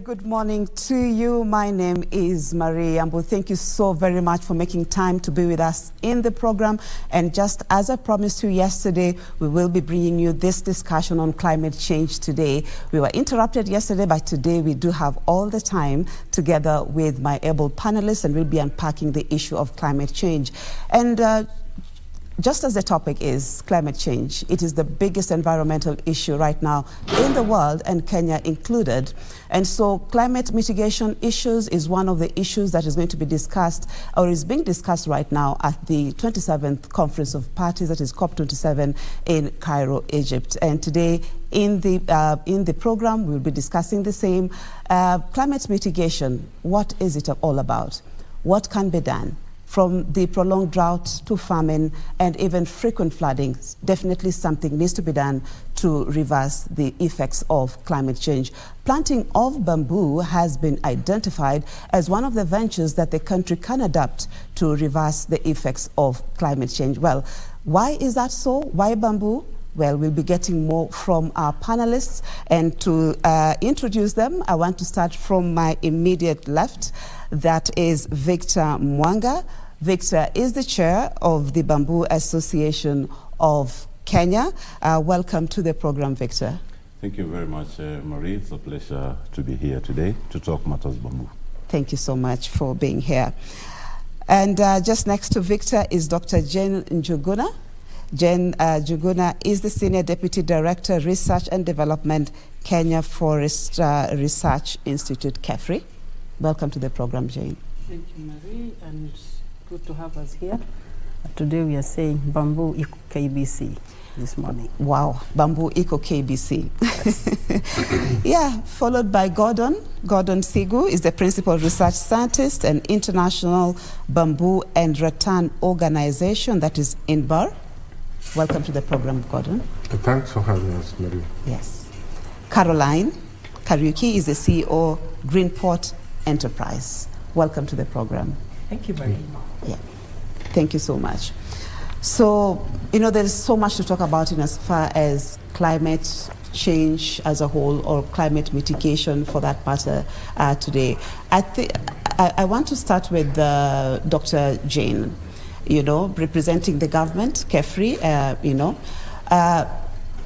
Good morning to you. My name is Marie Yambo. Thank you so very much for making time to be with us in the program. And just as I promised you yesterday, we will be bringing you this discussion on climate change today. We were interrupted yesterday, but today we do have all the time together with my able panelists, and we'll be unpacking the issue of climate change. And just as the topic is climate change, it is the biggest environmental issue right now in the world, and Kenya included. And so climate mitigation issues is one of the issues that is going to be discussed, or is being discussed right now at the 27th Conference of Parties, that is COP27 in Cairo, Egypt. And today in the program, we'll be discussing the same. Climate mitigation, what is it all about? What can be done? From the prolonged drought to famine and even frequent flooding, definitely something needs to be done to reverse the effects of climate change. Planting of bamboo has been identified as one of the ventures that the country can adopt to reverse the effects of climate change. Well, why is that so? Why bamboo? Well, we'll be getting more from our panelists, and to introduce them, I want to start from my immediate left. That is Victor Mwanga. Victor is the chair of the Bamboo Association of Kenya. Welcome to the program, Victor. Thank you very much, Marie. It's a pleasure to be here today to talk matters bamboo. Thank you so much for being here. And just next to Victor is Dr. Jane Njuguna. Jane Njuguna is the Senior Deputy Director, Research and Development, Kenya Forest Research Institute, KEFRI. Welcome to the program, Jane. Thank you, Marie, and good to have us here. Today we are saying Bamboo Eco KBC this morning. Wow, Bamboo Eco KBC. Yes. Yeah, followed by Gordon. Gordon Sigu is the Principal Research Scientist and International Bamboo and Rattan Organization, that is INBAR. Welcome to the program, Gordon. Thanks for having us, Marie. Yes. Caroline Kariuki is the CEO, Greenport Enterprise. Welcome to the program. Thank you very much. Yeah, thank you so much. So, you know, there's so much to talk about in as far as climate change as a whole, or climate mitigation for that matter today. I want to start with Dr. Jane, you know, representing the government, KEFRI, you know.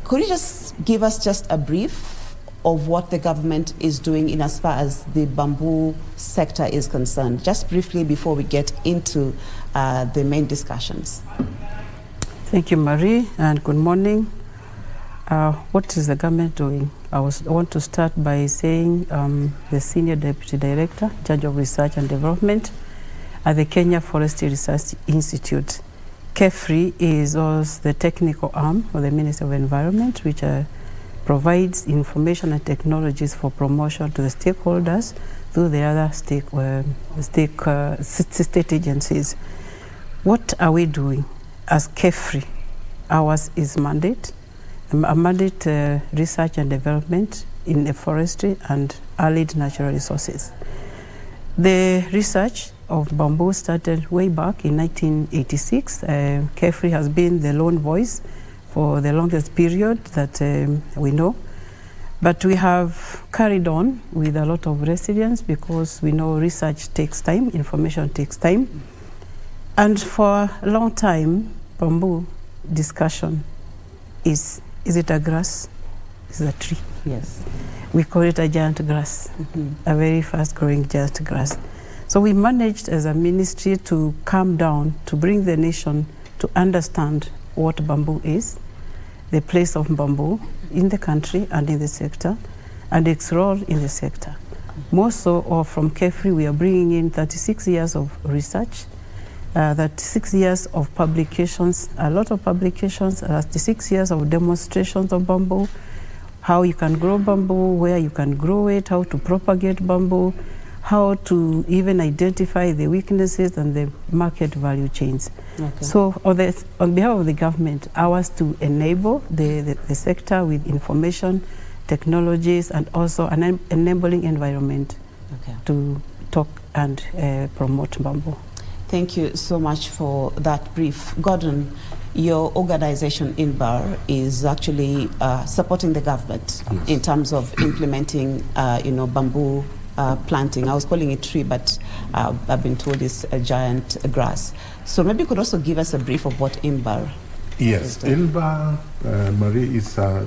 Could you just give us just a brief of what the government is doing in as far as the bamboo sector is concerned, just briefly before we get into the main discussions? Thank you, Marie, and good morning. What is the government doing? I want to start by saying the Senior Deputy Director, in charge of Research and Development at the Kenya Forestry Research Institute. KEFRI is also the technical arm of the Ministry of Environment, which provides information and technologies for promotion to the stakeholders through the other state agencies. What are we doing as KEFRI? Ours is mandate, research and development in the forestry and allied natural resources. The research of bamboo started way back in 1986. KEFRI has been the lone voice for the longest period that we know. But we have carried on with a lot of resilience, because we know research takes time, information takes time. And for a long time, bamboo discussion is it a grass? Is it a tree? Yes. We call it a giant grass, a very fast-growing giant grass. So we managed as a ministry to calm down, to bring the nation to understand what bamboo is, the place of bamboo in the country and in the sector, and its role in the sector. More so, or from KEFRI, we are bringing in 36 years of research, 36 years of publications, a lot of publications, 36 years of demonstrations of bamboo, how you can grow bamboo, where you can grow it, how to propagate bamboo, how to even identify the weaknesses and the market value chains. Okay. So on behalf of the government, ours to enable the sector with information, technologies, and also an enabling environment to talk and promote bamboo. Thank you so much for that brief. Gordon, your organization, INBAR, is actually supporting the government in terms of implementing, bamboo planting. I was calling it tree, but I've been told it's a giant grass. So maybe you could also give us a brief of what INBAR Yes, INBAR, Marie, is a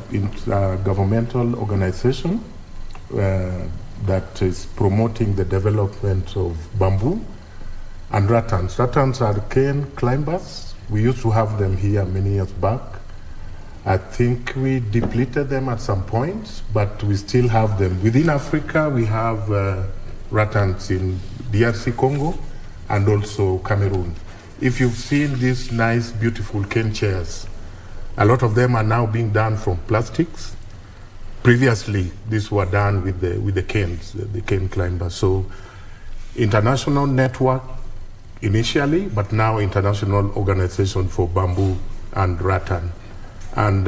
governmental organization that is promoting the development of bamboo and rattans. Rattans are cane climbers. We used to have them here many years back. I think we depleted them at some point, but we still have them. Within Africa, we have rattans in DRC Congo and also Cameroon. If you've seen these nice, beautiful cane chairs, a lot of them are now being done from plastics. Previously, these were done with the canes, the cane climbers. So, international network initially, but now international organization for bamboo and rattan. And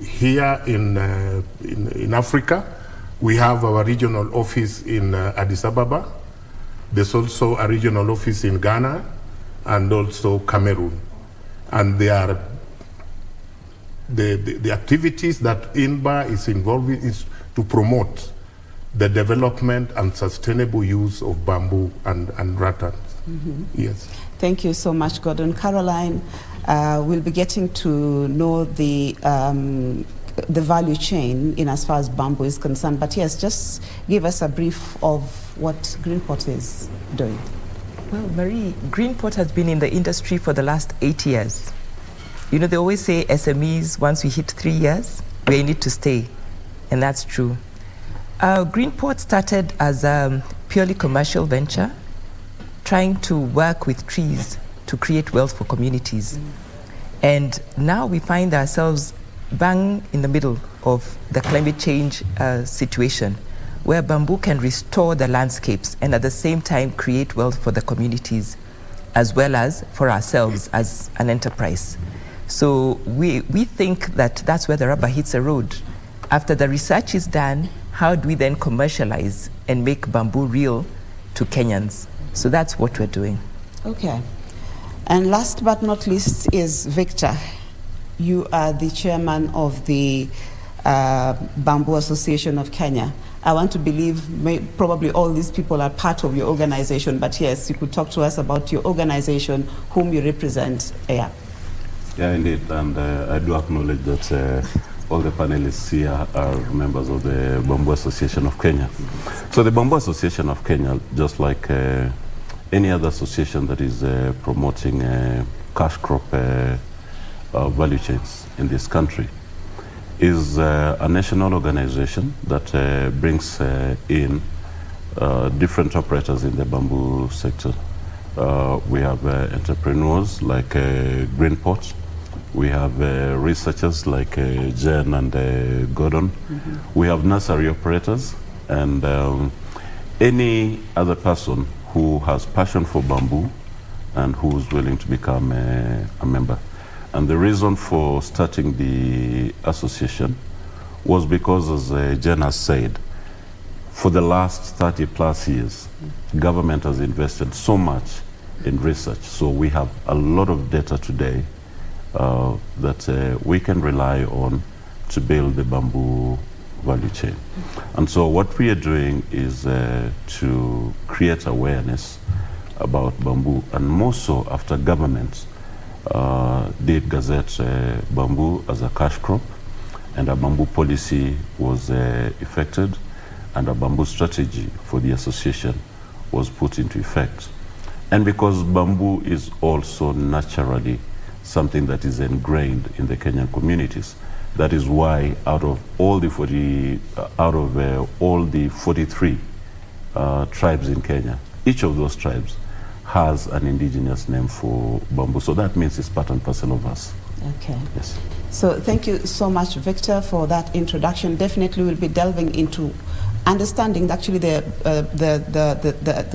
here in Africa, we have our regional office in Addis Ababa. There's also a regional office in Ghana and also Cameroon. And they are the activities that INBAR is involved in is to promote the development and sustainable use of bamboo and rattan. Yes. Thank you so much, Gordon. Caroline, we'll be getting to know the value chain in as far as bamboo is concerned. But yes, just give us a brief of what Greenport is doing. Well, Marie, Greenport has been in the industry for the last 8 years. You know, they always say SMEs, once we hit 3 years, we need to stay. And that's true. Greenport started as a purely commercial venture, trying to work with trees to create wealth for communities. And now we find ourselves bang in the middle of the climate change situation, where bamboo can restore the landscapes and at the same time create wealth for the communities as well as for ourselves as an enterprise. So we think that that's where the rubber hits the road. After the research is done, how do we then commercialize and make bamboo real to Kenyans? So that's what we're doing. Okay. And last but not least is Victor. You are the chairman of the Bamboo Association of Kenya. I want to believe probably all these people are part of your organization, but yes, you could talk to us about your organization, whom you represent. Yeah, indeed, and I do acknowledge that all the panelists here are members of the Bamboo Association of Kenya. So the Bamboo Association of Kenya, just like any other association that is promoting cash crop value chains in this country, is a national organization that brings in different operators in the bamboo sector. We have entrepreneurs like Greenport. We have researchers like Jen and Gordon. We have nursery operators and any other person who has passion for bamboo and who is willing to become a member. And the reason for starting the association was because, as Jen has said, for the last 30 plus years, government has invested so much in research. So we have a lot of data today that we can rely on to build the bamboo value chain. And so what we are doing is to create awareness about bamboo, and more so after government did gazette bamboo as a cash crop, and a bamboo policy was effected, and a bamboo strategy for the association was put into effect. And because bamboo is also naturally something that is ingrained in the Kenyan communities, that is why out of all the 43 tribes in Kenya, each of those tribes has an indigenous name for bamboo. So that means it's part and parcel of us. Okay. Yes. So thank you so much, Victor, for that introduction. Definitely we'll be delving into understanding actually the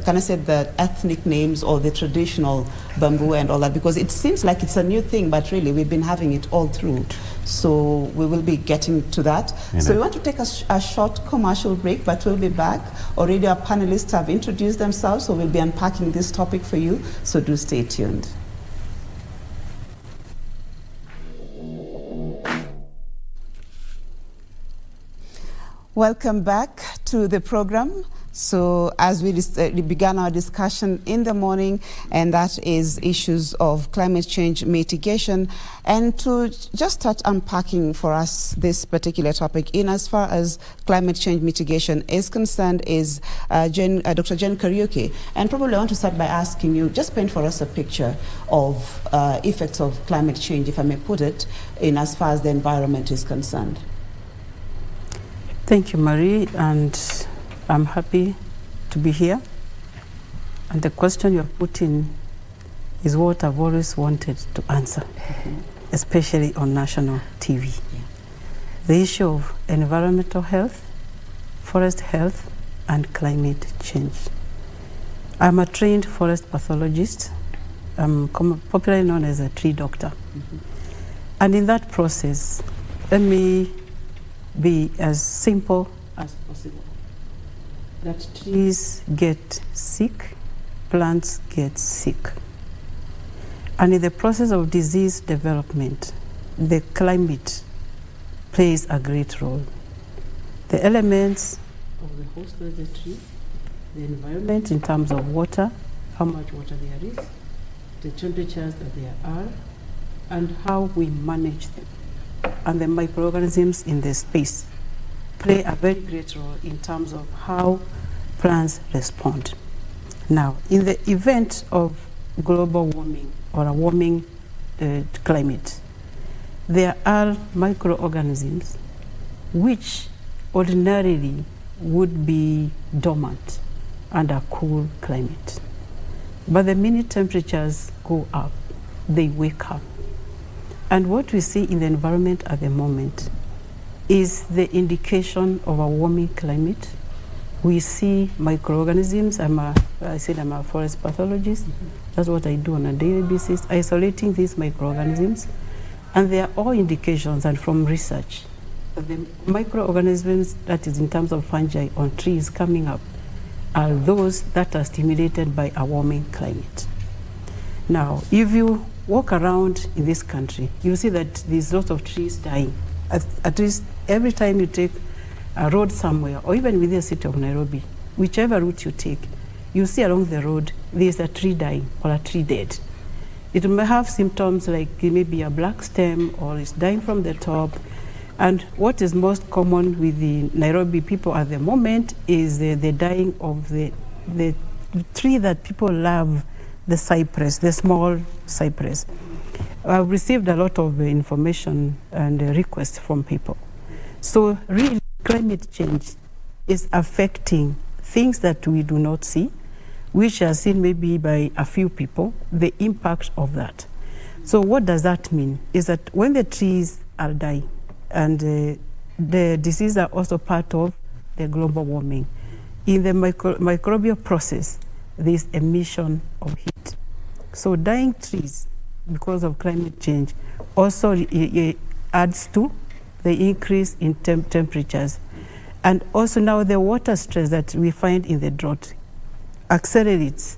can I say the ethnic names or the traditional bamboo and all that, because it seems like it's a new thing, but really we've been having it all through. So we will be getting to that. So we want to take a short commercial break, but we'll be back. Already our panelists have introduced themselves, so we'll be unpacking this topic for you. So do stay tuned. Welcome back to the program. So as we began our discussion in the morning, and that is issues of climate change mitigation, and to just start unpacking for us this particular topic in as far as climate change mitigation is concerned is Dr. Jane Kariuki. And probably I want to start by asking you, just paint for us a picture of effects of climate change, if I may put it, in as far as the environment is concerned. Thank you, Marie, and I'm happy to be here. And the question you're putting is what I've always wanted to answer, especially on national TV. Yeah. The issue of environmental health, forest health, and climate change. I'm a trained forest pathologist. I'm popularly known as a tree doctor. And in that process, let me be as simple as possible. That trees get sick, plants get sick. And in the process of disease development, the climate plays a great role. The elements of the host of the tree, the environment in terms of water, how much water there is, the temperatures that there are, and how we manage them. And the microorganisms in the space play a very great role in terms of how plants respond. Now, in the event of global warming or a warming climate, there are microorganisms which ordinarily would be dormant under a cool climate. But the minute temperatures go up, they wake up. And what we see in the environment at the moment is the indication of a warming climate. We see microorganisms. I said I'm a forest pathologist. That's what I do on a daily basis, isolating these microorganisms. And they are all indications, and from research, that the microorganisms, that is in terms of fungi on trees coming up, are those that are stimulated by a warming climate. Now, if you walk around in this country, you see that there's lots of trees dying. At least every time you take a road somewhere, or even within the city of Nairobi, whichever route you take, you see along the road there's a tree dying or a tree dead. It may have symptoms like it may be a black stem or it's dying from the top. And what is most common with the Nairobi people at the moment is the dying of the tree that people love, the cypress, the small cypress. I've received a lot of information and requests from people. So really, climate change is affecting things that we do not see, which are seen maybe by a few people, the impact of that. So what does that mean? Is that when the trees are dying, and the diseases are also part of the global warming, in the microbial process, there's emission of heat. So dying trees, because of climate change, also adds to the increase in temperatures. And also now the water stress that we find in the drought accelerates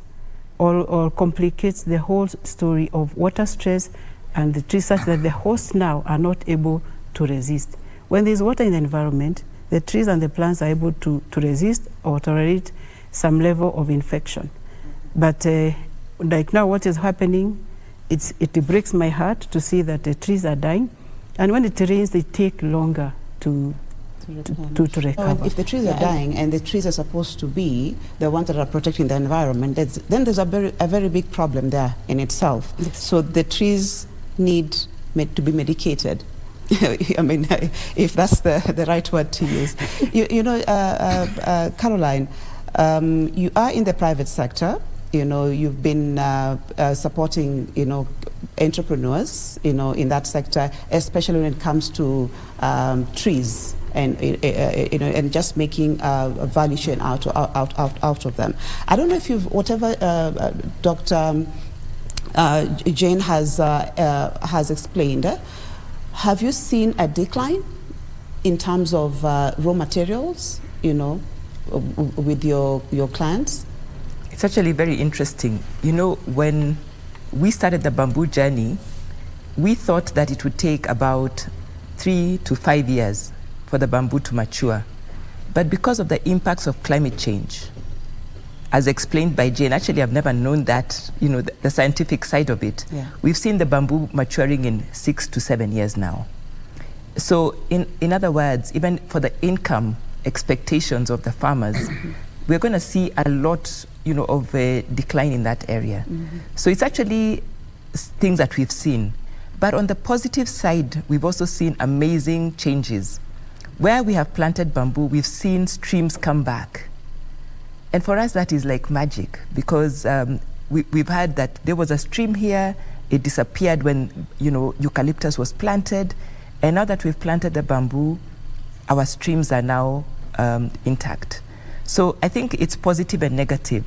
or complicates the whole story of water stress and the trees, such that the hosts now are not able to resist. When there's water in the environment, the trees and the plants are able to resist or tolerate some level of infection. But like now what is happening, it breaks my heart to see that the trees are dying. And when it rains, they take longer to recover. So if the trees are dying and the trees are supposed to be the ones that are protecting the environment, then there's a very big problem there in itself. Yes. So the trees need to be medicated. I mean, if that's the right word to use. You know, Caroline, you are in the private sector. You know, you've been supporting, you know, entrepreneurs, you know, in that sector, especially when it comes to trees and you know, and just making a value chain out of them. I don't know if you've, whatever Dr. Jane has explained. Have you seen a decline in terms of raw materials, you know, with your clients? It's actually very interesting. You know, when we started the bamboo journey, we thought that it would take about 3 to 5 years for the bamboo to mature. But because of the impacts of climate change, as explained by Jane, actually I've never known that, the scientific side of it. Yeah. We've seen the bamboo maturing in 6 to 7 years now. So in other words, even for the income expectations of the farmers, we're going to see a lot, of a decline in that area. So it's actually things that we've seen. But on the positive side, we've also seen amazing changes. Where we have planted bamboo, we've seen streams come back. And for us, that is like magic, because we've heard that there was a stream here, it disappeared when, eucalyptus was planted. And now that we've planted the bamboo, our streams are now intact. So I think it's positive and negative.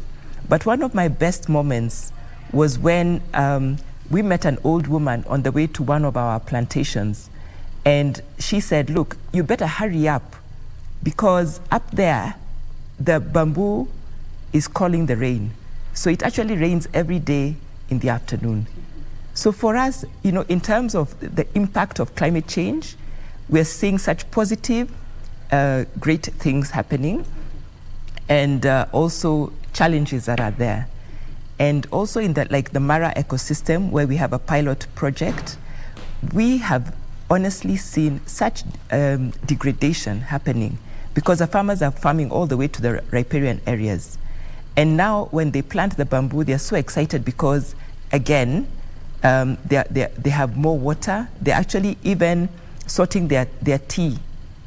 But one of my best moments was when we met an old woman on the way to one of our plantations. And she said, look, you better hurry up, because up there, the bamboo is calling the rain. So it actually rains every day in the afternoon. So for us, in terms of the impact of climate change, we're seeing such positive, great things happening, and also challenges that are there. And also in the Mara ecosystem, where we have a pilot project, we have honestly seen such degradation happening, because the farmers are farming all the way to the riparian areas. And now when they plant the bamboo, they're so excited because, again, they have more water. They're actually even sorting their tea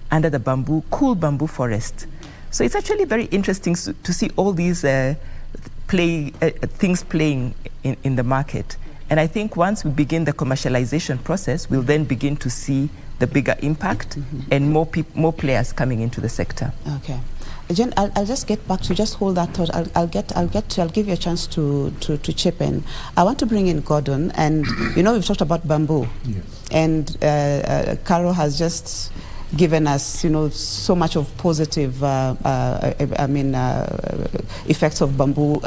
under the cool bamboo forest. So it's actually very interesting to see all these things playing in the market. And I think once we begin the commercialization process, we'll then begin to see the bigger impact and more players coming into the sector. Okay. Jen, I'll just get back to, just hold that thought. I'll give you a chance to chip in. I want to bring in Gordon, and we've talked about bamboo. Yes. And Caro has just given us, so much of positive, effects of bamboo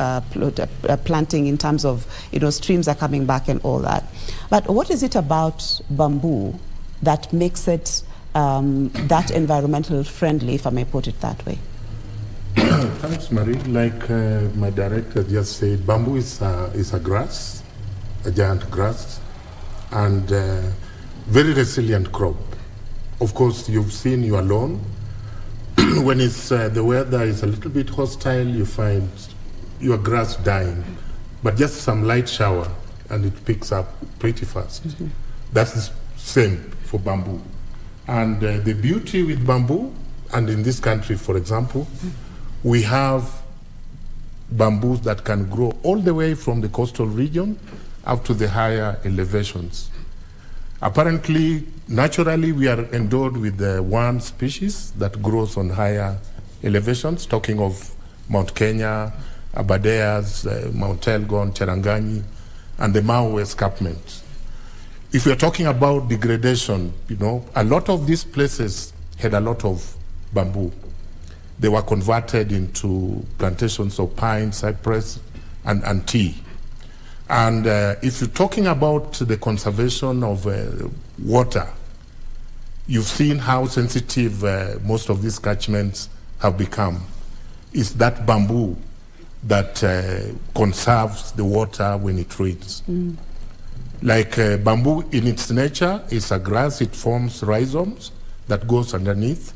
planting in terms of, streams are coming back and all that. But what is it about bamboo that makes it that environmental friendly, if I may put it that way? Thanks, Marie. Like my director just said, bamboo is a grass, a giant grass, and very resilient crop. Of course, you've seen your lawn. When it's the weather is a little bit hostile, you find your grass dying. But just some light shower, and it picks up pretty fast. That's the same for bamboo. And the beauty with bamboo, and in this country, for example, we have bamboos that can grow all the way from the coastal region up to the higher elevations. Apparently, naturally, we are endowed with one species that grows on higher elevations, talking of Mount Kenya, Aberdares, Mount Elgon, Cherangani, and the Mau escarpment. If we are talking about degradation, a lot of these places had a lot of bamboo. They were converted into plantations of pine, cypress, and tea. And if you're talking about the conservation of water, you've seen how sensitive most of these catchments have become. It's that bamboo that conserves the water when it rains. Like bamboo in its nature is a grass, it forms rhizomes that goes underneath.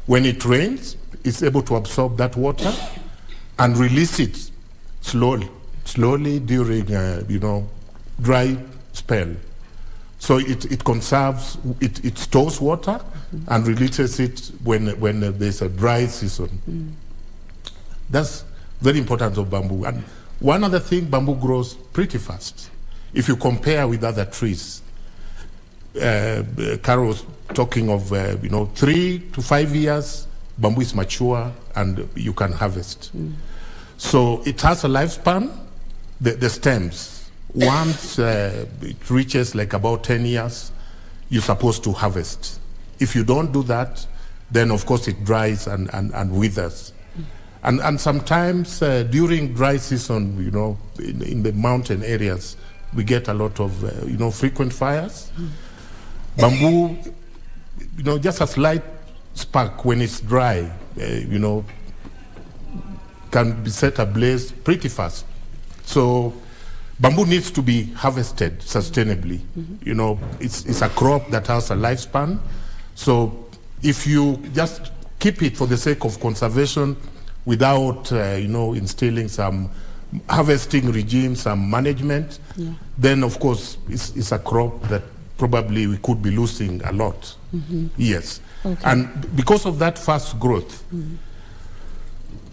When it rains, it's able to absorb that water and release it slowly during, dry spell. So it conserves, it stores water and releases it when there's a dry season. That's very important of bamboo. And one other thing, bamboo grows pretty fast. If you compare with other trees, Carol was talking of, 3 to 5 years, bamboo is mature and you can harvest. So it has a lifespan. The stems, once it reaches like about 10 years, you're supposed to harvest. If you don't do that, then of course it dries and withers. And sometimes during dry season, in the mountain areas, we get a lot of, frequent fires. Bamboo, just a slight spark when it's dry can be set ablaze pretty fast. So bamboo needs to be harvested sustainably. It's a crop that has a lifespan. So if you just keep it for the sake of conservation without, instilling some harvesting regime, some management, then of course it's a crop that probably we could be losing a lot. Yes. Okay. And because of that fast growth,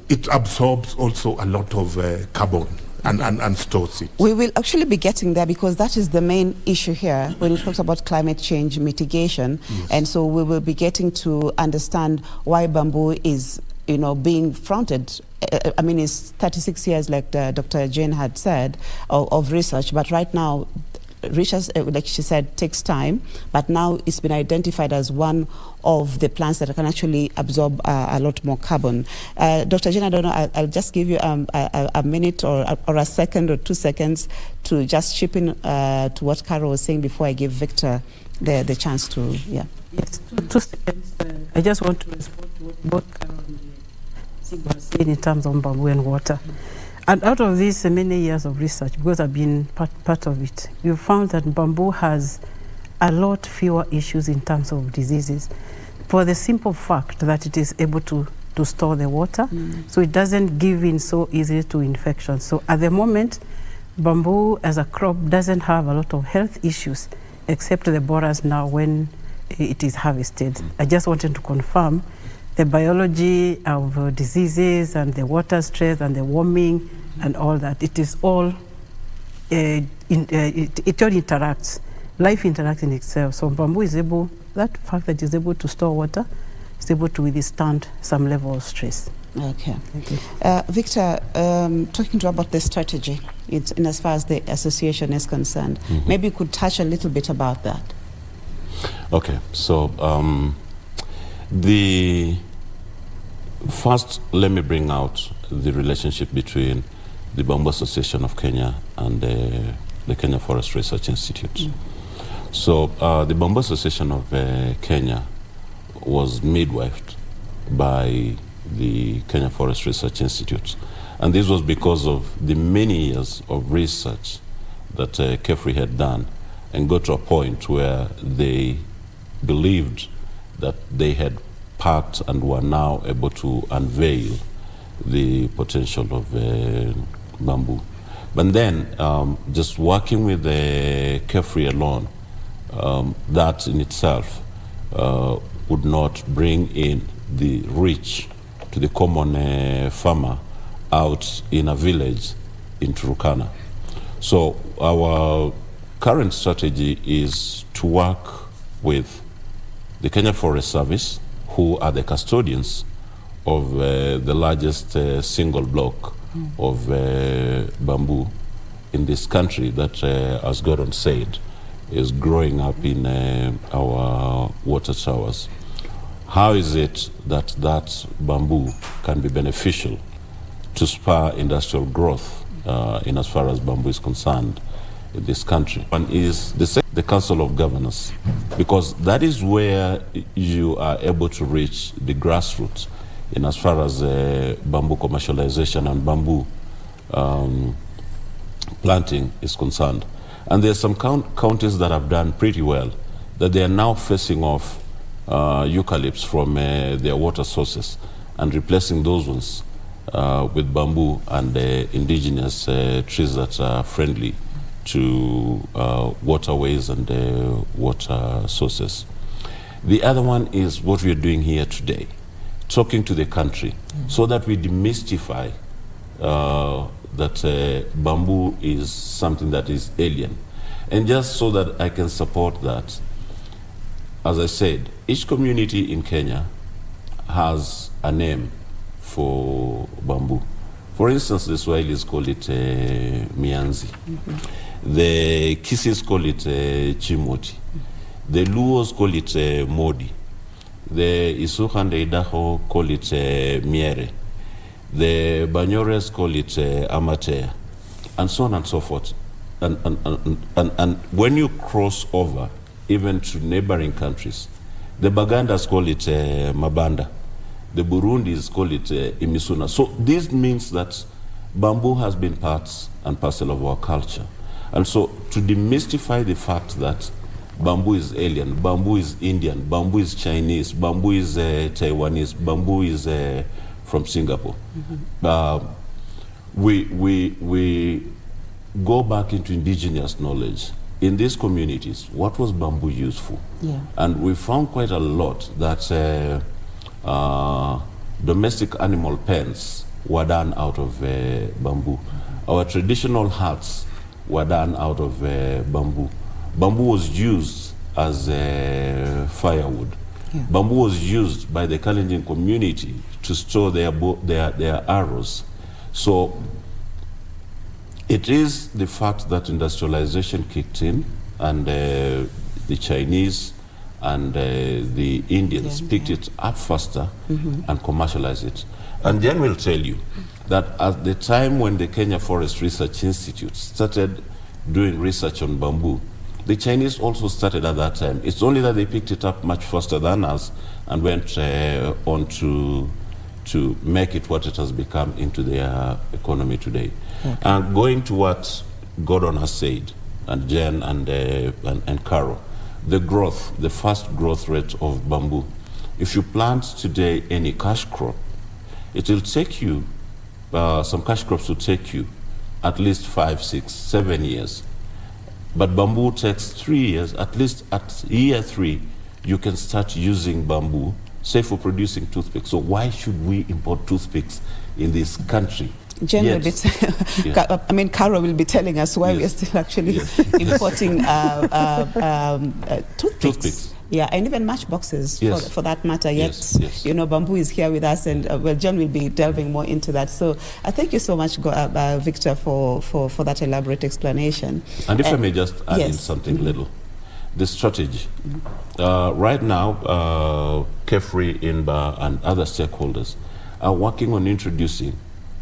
it absorbs also a lot of carbon and stores it. We will actually be getting there, because that is the main issue here when it talks about climate change mitigation. Yes. And so we will be getting to understand why bamboo is being fronted. I mean, it's 36 years, like Dr. Jane had said, of research, but right now, research, like she said, takes time, but now it's been identified as one of the plants that can actually absorb a lot more carbon. Dr. Jane, I don't know, I'll just give you a minute or a second or 2 seconds to just chip in to what Carol was saying before I give Victor the chance to, Yes, 2 seconds. I just want to respond to what both Carol and Sigu are saying in terms of bamboo and water. And out of these many years of research, because I've been part of it, we found that bamboo has a lot fewer issues in terms of diseases, for the simple fact that it is able to store the water, so it doesn't give in so easily to infection. So at the moment, bamboo as a crop doesn't have a lot of health issues, except the borers now when it is harvested. I just wanted to confirm the biology of diseases and the water stress and the warming and all that. It is all, it all interacts. Life interacts in itself. So bamboo is able, that fact that it's able to store water, is able to withstand some level of stress. Okay. Thank you. Victor, talking to you about the strategy, in as far as the association is concerned, maybe you could touch a little bit about that. Okay, so first, let me bring out the relationship between the Bamboo Association of Kenya and the Kenya Forest Research Institute. So the Bamboo Association of Kenya was midwifed by the Kenya Forest Research Institute. And this was because of the many years of research that KEFRI had done, and got to a point where they believed that they had packed and were now able to unveil the potential of bamboo. But then, just working with the KEFRI alone, that in itself would not bring in the reach to the common farmer out in a village in Turkana. So our current strategy is to work with the Kenya Forest Service, who are the custodians of the largest single block of bamboo in this country that, as Gordon said, is growing up in our water towers. How is it that that bamboo can be beneficial to spur industrial growth in as far as bamboo is concerned in this country? One is the Council of Governors, because that is where you are able to reach the grassroots in as far as bamboo commercialization and bamboo planting is concerned. And there are some counties that have done pretty well, that they are now facing off eucalypts from their water sources and replacing those ones with bamboo and indigenous trees that are friendly to waterways and water sources. The other one is what we are doing here today, talking to the country so that we demystify that bamboo is something that is alien. And just so that I can support that, as I said, each community in Kenya has a name for bamboo. For instance, the Swahilis call it mianzi. The Kisis call it chimoti. The Luos call it modi. The Isuka and the Idaho call it miere. The Banyores call it amatea, and so on and so forth. And when you cross over, even to neighboring countries, the Bagandas call it mabanda. The Burundis call it imisuna. So this means that bamboo has been part and parcel of our culture. And so to demystify the fact that bamboo is alien, bamboo is Indian, bamboo is Chinese, bamboo is Taiwanese, bamboo is from Singapore. We go back into indigenous knowledge. In these communities, what was bamboo used for? Yeah. And we found quite a lot that domestic animal pens were done out of bamboo. Our traditional huts were done out of bamboo. Bamboo was used as firewood. Yeah. Bamboo was used by the Kalenjin community to store their arrows. So it is the fact that industrialization kicked in, and the Chinese and the Indians picked it up faster and commercialized it. And Jen will tell you that at the time when the Kenya Forest Research Institute started doing research on bamboo, the Chinese also started at that time. It's only that they picked it up much faster than us and went on to make it what it has become into their economy today. Okay. And going to what Gordon has said, and Jen and Carol, the fast growth rate of bamboo. If you plant today any cash crop, it will take you, some cash crops will take you at least 5, 6, 7 years. But bamboo takes 3 years. At least at year 3, you can start using bamboo, say for producing toothpicks. So why should we import toothpicks in this country? Jen will be I mean, Carol will be telling us why we are still actually importing toothpicks. Yeah, and even matchboxes for that matter. Yet, you know, bamboo is here with us, and well, Jen will be delving more into that. So thank you so much, Victor, for that elaborate explanation. And if I may just add in something little, the strategy. Right now, KEFRI, INBAR, and other stakeholders are working on introducing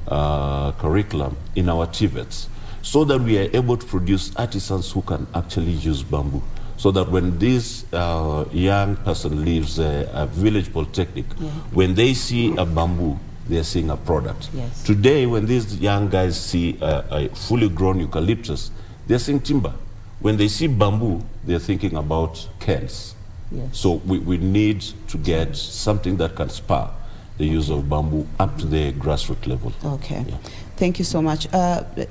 curriculum in our TVETs so that we are able to produce artisans who can actually use bamboo. So that when this young person leaves a village polytechnic, when they see a bamboo, they're seeing a product. Yes. Today, when these young guys see a fully grown eucalyptus, they're seeing timber. When they see bamboo, they're thinking about cans. Yes. So we need to get something that can spur the use of bamboo up to the grassroots level. Okay. Yeah. Thank you so much.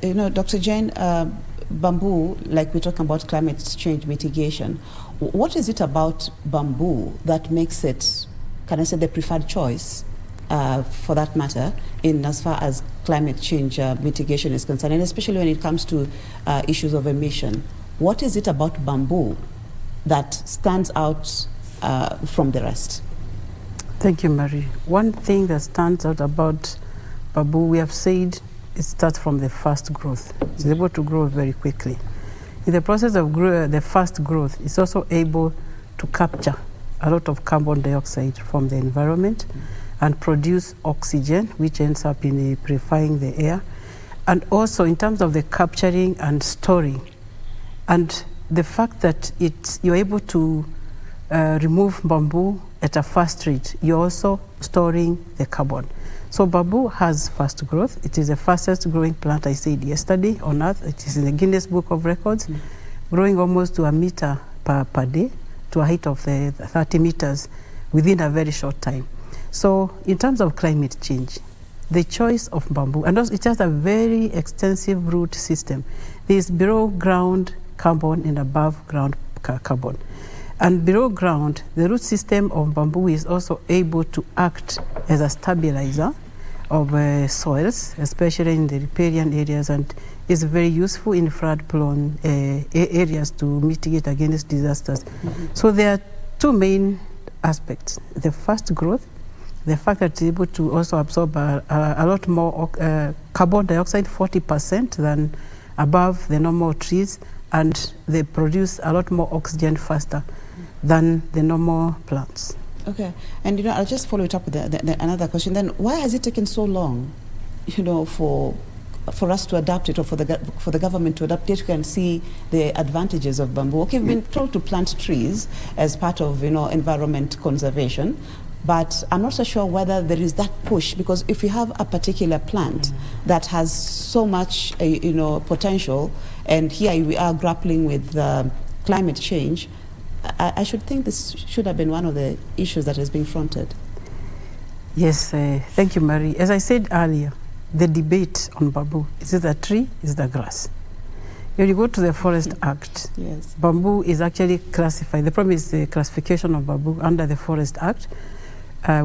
You know, Dr. Jane, bamboo, like we're talking about climate change mitigation, what is it about bamboo that makes it, can I say, the preferred choice for that matter in as far as climate change mitigation is concerned, and especially when it comes to issues of emission? What is it about bamboo that stands out from the rest? Thank you, Marie. One thing that stands out about bamboo, we have said, it starts from the fast growth. It's able to grow very quickly. In the process of the fast growth, it's also able to capture a lot of carbon dioxide from the environment and produce oxygen, which ends up in purifying the air. And also in terms of the capturing and storing, and the fact that you're able to remove bamboo at a fast rate, you're also storing the carbon. So bamboo has fast growth. It is the fastest growing plant, I said yesterday, on Earth. It is in the Guinness Book of Records, growing almost to 1 meter per day, to a height of 30 meters within a very short time. So in terms of climate change, the choice of bamboo, and also it has a very extensive root system. There is below ground carbon and above ground carbon. And below ground, the root system of bamboo is also able to act as a stabilizer of soils, especially in the riparian areas, and is very useful in flood-prone areas to mitigate against disasters. So there are two main aspects: the fast growth, the fact that it's able to also absorb a lot more carbon dioxide, 40% than above the normal trees, and they produce a lot more oxygen faster than the normal plants. Okay, and you know, I'll just follow it up with another question. Then, why has it taken so long, you know, for us to adapt it, or for the government to adapt it and see the advantages of bamboo? Okay, we've been told to plant trees as part of, you know, environment conservation, But I'm not so sure whether there is that push, because if you have a particular plant that has so much, potential, and here we are grappling with climate change, I should think this should have been one of the issues that is being fronted. Yes, thank you, Marie. As I said earlier, the debate on bamboo, is it a tree, is it a grass? When you go to the Forest Act, yes, bamboo is actually classified. The problem is the classification of bamboo under the Forest Act,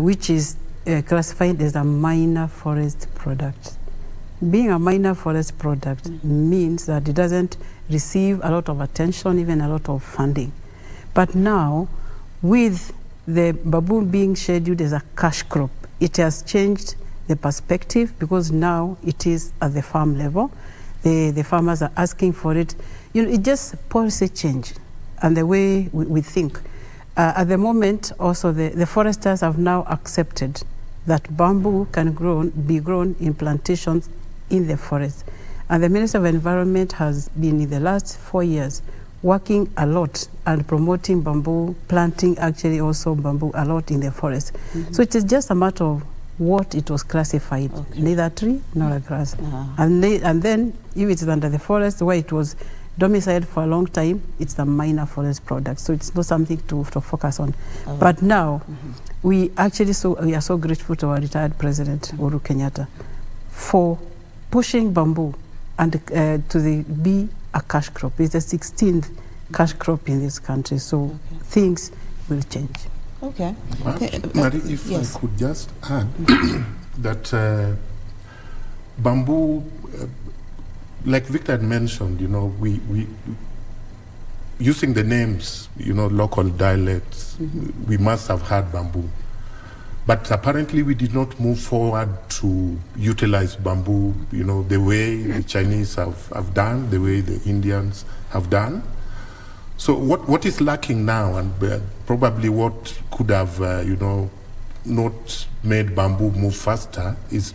which is classified as a minor forest product. Being a minor forest product means that it doesn't receive a lot of attention, even a lot of funding. But now, with the bamboo being scheduled as a cash crop, it has changed the perspective, because now it is at the farm level. The farmers are asking for it. It just policy change and the way we think. At the moment, also the foresters have now accepted that bamboo can be grown in plantations in the forest. And the Minister of Environment has been, in the last 4 years, working a lot and promoting bamboo, planting actually also bamboo a lot in the forest. So it is just a matter of what it was classified, neither tree nor a grass. And then, if it is under the forest, where it was domiciled for a long time, it's a minor forest product. So it's not something to focus on. But now, we are so grateful to our retired President, Uhuru Kenyatta, for pushing bamboo and to be a cash crop. It's the 16th cash crop in this country. So things will change. Okay. Marie, if yes, I could just add that bamboo, like Victor had mentioned, we using the names, local dialects, we must have had bamboo. But apparently we did not move forward to utilize bamboo, the way the Chinese have done, the way the Indians have done. So what is lacking now, and probably what could have, not made bamboo move faster, is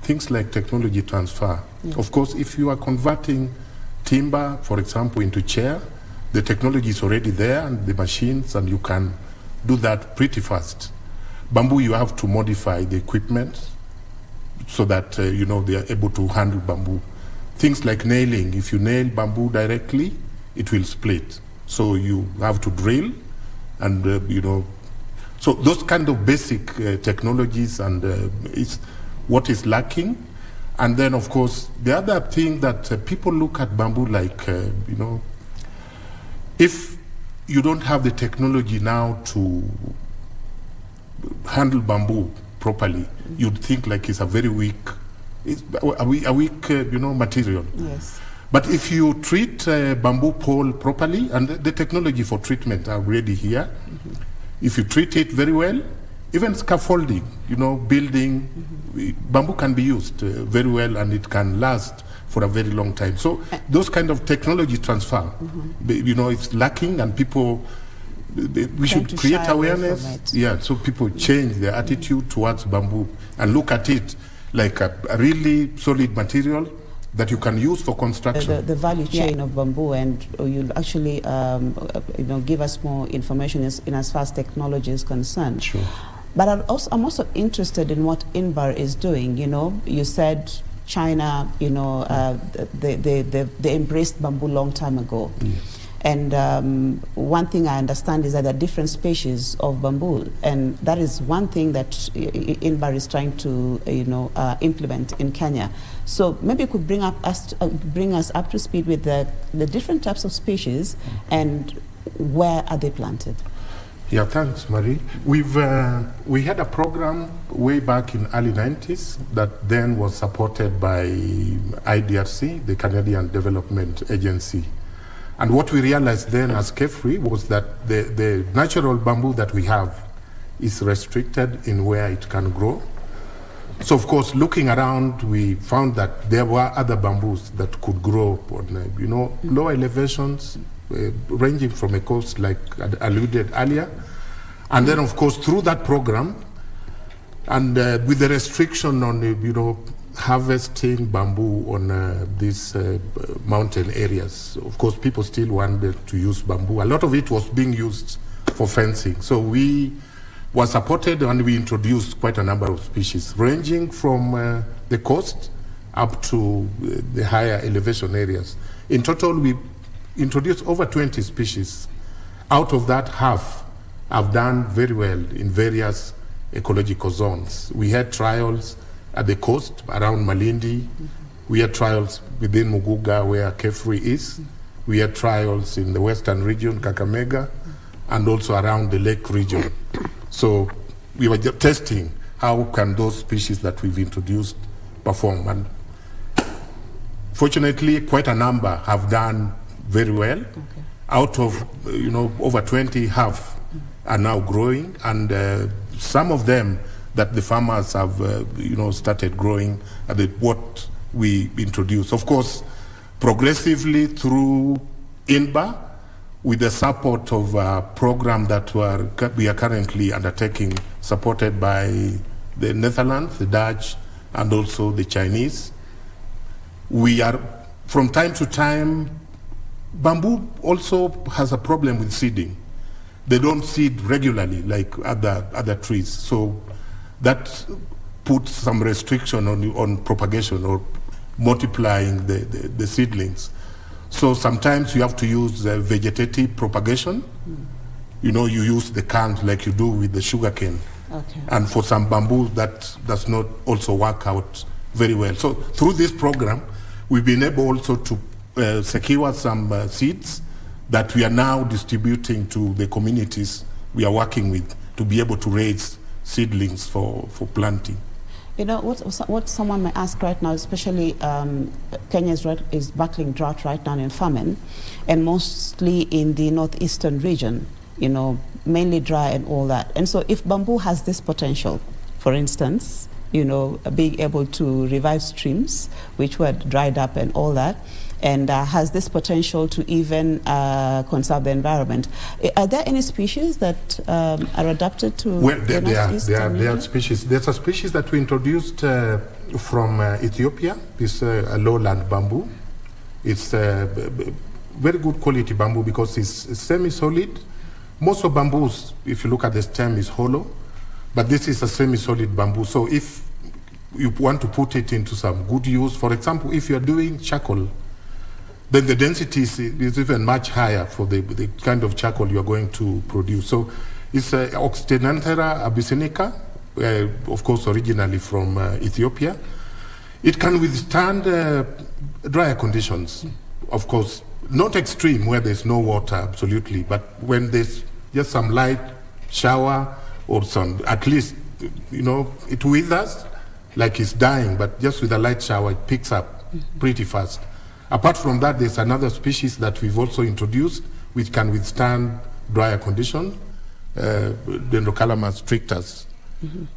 things like technology transfer. Yeah. Of course, if you are converting timber, for example, into chair, the technology is already there and the machines, and you can do that pretty fast. Bamboo, you have to modify the equipment so that, they are able to handle bamboo. Things like nailing, if you nail bamboo directly, it will split. So you have to drill and, so those kind of basic technologies and is what is lacking. And then, of course, the other thing that people look at bamboo like, if you don't have the technology now to handle bamboo properly, you'd think like it's a very weak, material. Yes. But if you treat bamboo pole properly, and the technology for treatment are already here, if you treat it very well, even scaffolding, building, bamboo can be used very well, and it can last for a very long time. So those kind of technology transfer, it's lacking, and people, we should create awareness. Yeah, so people change their attitude towards bamboo and look at it like a really solid material that you can use for construction. The value chain of bamboo, and you'll actually give us more information in as far as technology is concerned. Sure. But I'm also interested in what INBAR is doing. You said China, they embraced bamboo long time ago. Yes. And one thing I understand is that there are different species of bamboo, and that is one thing that INBAR is trying to implement in Kenya. So maybe you could bring us up to speed with the different types of species and where are they planted. Yeah, thanks, Marie. We had a program way back in early 90s that then was supported by IDRC, the Canadian Development Agency. And what we realized then as KEFRI was that the natural bamboo that we have is restricted in where it can grow. So of course, looking around, we found that there were other bamboos that could grow on, low elevations, ranging from a coast like I alluded earlier. And then of course, through that program, and with the restriction on, harvesting bamboo on these mountain areas. Of course, people still wanted to use bamboo. A lot of it was being used for fencing. So we was supported, and we introduced quite a number of species, ranging from the coast up to the higher elevation areas. In total, we introduced over 20 species. Out of that, half have done very well in various ecological zones. We had trials at the coast around Malindi. We had trials within Muguga where KEFRI is. We had trials in the western region, Kakamega, and also around the lake region. So we were just testing how can those species that we've introduced perform. And fortunately, quite a number have done very well. Okay. Out of over 20, half are now growing, and some of them that the farmers have started growing at what we introduced. Of course, progressively through INBAR, with the support of a program that we are currently undertaking, supported by the Netherlands, the Dutch, and also the Chinese. We are, from time to time, bamboo also has a problem with seeding. They don't seed regularly like other trees. So that puts some restriction on propagation or multiplying the seedlings. So sometimes you have to use vegetative propagation. You use the cans like you do with the sugarcane. Okay. And for some bamboo, that does not also work out very well. So through this program, we've been able also to secure some seeds that we are now distributing to the communities we are working with to be able to raise seedlings for planting. What someone may ask right now, especially Kenya is battling drought right now in famine, and mostly in the northeastern region, mainly dry and all that. And so if bamboo has this potential, for instance, being able to revive streams which were dried up and all that, and has this potential to even conserve the environment. Are there any species that are adapted to there are species. There's a species that we introduced from Ethiopia, this lowland bamboo. It's very good quality bamboo because it's semi-solid. Most of bamboos, if you look at the stem, is hollow, but this is a semi-solid bamboo. So if you want to put it into some good use, for example, if you're doing charcoal, then the density is even much higher for the kind of charcoal you are going to produce. So it's Oxtenanthera abyssinica, of course originally from Ethiopia. It can withstand drier conditions, of course, not extreme where there's no water, absolutely, but when there's just some light shower or some, at least, it withers like it's dying, but just with a light shower, it picks up pretty fast. Apart from that, there's another species that we've also introduced which can withstand drier conditions, Dendrocalamus strictus.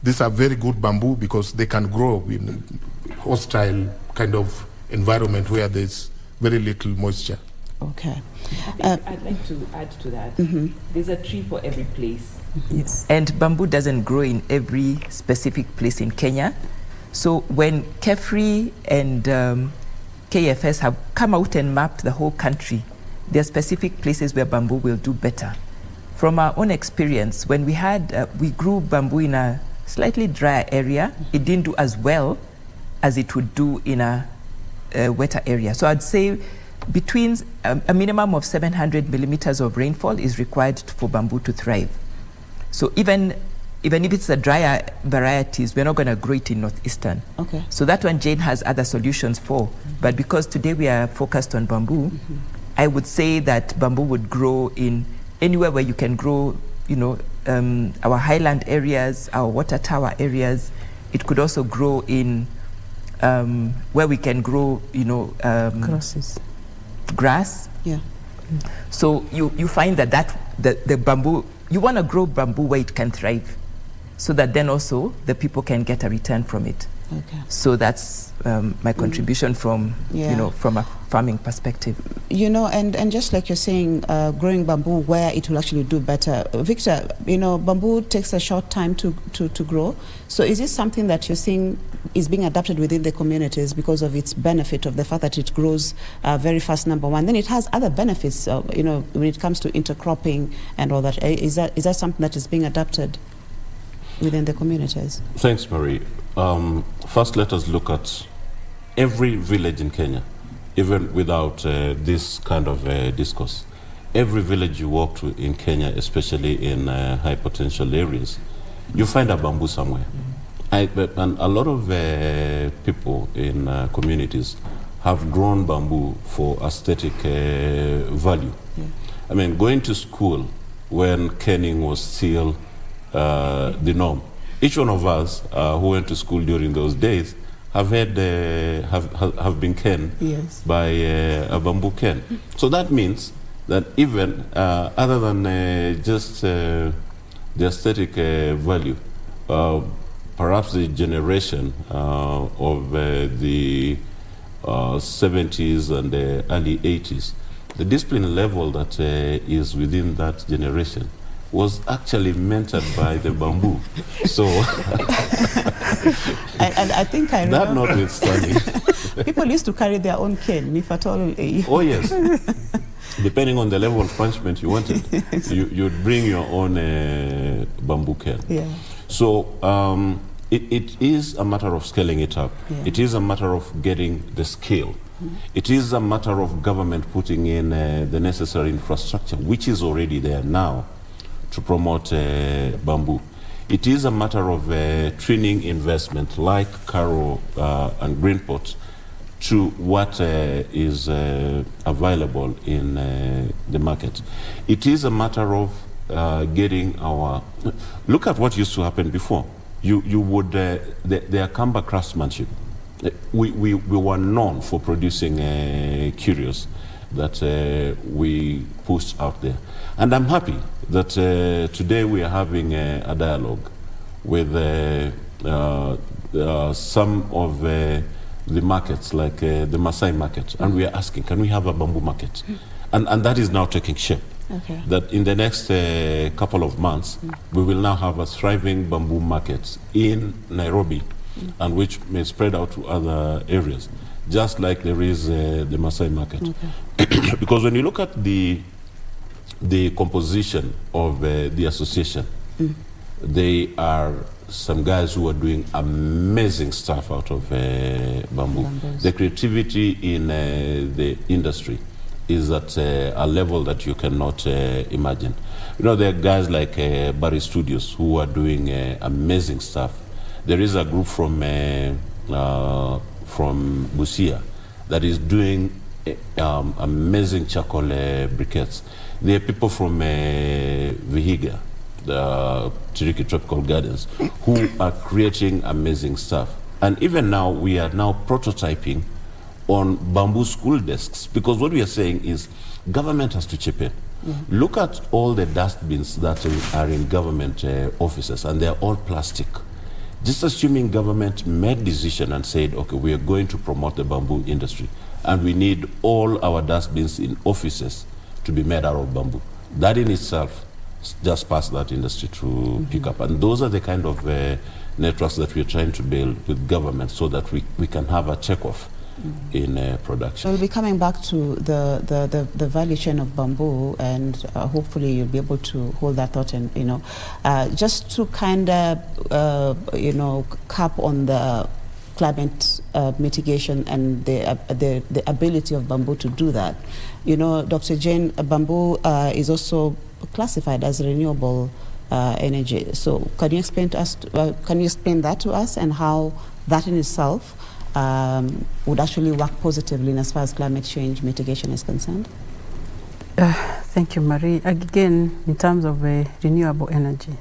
These are very good bamboo because they can grow in a hostile kind of environment where there's very little moisture. Okay. I'd like to add to that. There's a tree for every place. Yes. And bamboo doesn't grow in every specific place in Kenya. So when KEFRI and KFS have come out and mapped the whole country, there are specific places where bamboo will do better. From our own experience, when we grew bamboo in a slightly drier area, it didn't do as well as it would do in a wetter area. So I'd say between a minimum of 700 millimeters of rainfall is required for bamboo to thrive. So even if it's a drier varieties, we're not going to grow it in northeastern. Okay. So that one Jane has other solutions for. But because today we are focused on bamboo, I would say that bamboo would grow in anywhere where you can grow, our highland areas, our water tower areas. It could also grow in where we can grow, grasses. Grass. Yeah. So you find that the bamboo, you want to grow bamboo where it can thrive, so that then also the people can get a return from it. Okay. So that's my contribution from from a farming perspective. And just like you're saying, growing bamboo where it will actually do better. Victor, bamboo takes a short time to grow. So is this something that you're seeing is being adapted within the communities because of its benefit of the fact that it grows very fast, number one. Then it has other benefits, when it comes to intercropping and all that. Is that something that is being adapted? within the communities? Thanks, Marie. First, let us look at every village in Kenya, even without this kind of discourse. Every village you walk to in Kenya, especially in high potential areas, you find a bamboo somewhere. And a lot of people in communities have grown bamboo for aesthetic value. Yeah. I mean, going to school when kenning was still the norm. Each one of us who went to school during those days have been kenned Yes. by a bamboo ken. So that means that even other than just the aesthetic value, perhaps the generation of the 70s and the early 80s, the discipline level that is within that generation was actually mentored by the bamboo. So, and I think I remember that notwithstanding, people used to carry their own cane, if at all. oh yes, depending on the level of punishment you wanted, you'd bring your own bamboo cane. Yeah. So it is a matter of scaling it up. Yeah. It is a matter of getting the scale. It is a matter of government putting in the necessary infrastructure, which is already there now, to promote bamboo. It is a matter of training investment like Caro and Greenport to what is available in the market. It is a matter of getting our... Look at what used to happen before. You would... the Akamba craftsmanship. We were known for producing curios that we pushed out there. And I'm happy that today we are having a dialogue with some of the markets, like the Maasai market, and we are asking, can we have a bamboo market? And that is now taking shape. Okay. That in the next couple of months, we will now have a thriving bamboo market in Nairobi, and which may spread out to other areas, just like there is the Maasai market. Okay. Because when you look at the composition of the association, they are some guys who are doing amazing stuff out of bamboo. Bamboos. The creativity in the industry is at a level that you cannot imagine. You know, there are guys like Barry Studios who are doing amazing stuff. There is a group from Busia that is doing amazing charcoal briquettes. There are people from Vihiga, the Chiriki Tropical Gardens, who are creating amazing stuff. And even now, we are now prototyping on bamboo school desks, because what we are saying is government has to chip in. Look at all the dustbins that are in government offices, and they're all plastic. Just assuming government made decision and said, okay, we are going to promote the bamboo industry, and we need all our dustbins in offices to be made out of bamboo. That in itself just passed that industry to pick up. And those are the kind of networks that we're trying to build with government so that we can have a check-off in production. We'll be coming back to the value chain of bamboo, and hopefully you'll be able to hold that thought. And just to kind of cap on the climate mitigation and the ability of bamboo to do that. Dr. Jane, bamboo is also classified as renewable energy. So can you explain to us? Can you explain that to us, and how that in itself would actually work positively in as far as climate change mitigation is concerned? Thank you, Marie. Again, in terms of renewable energy,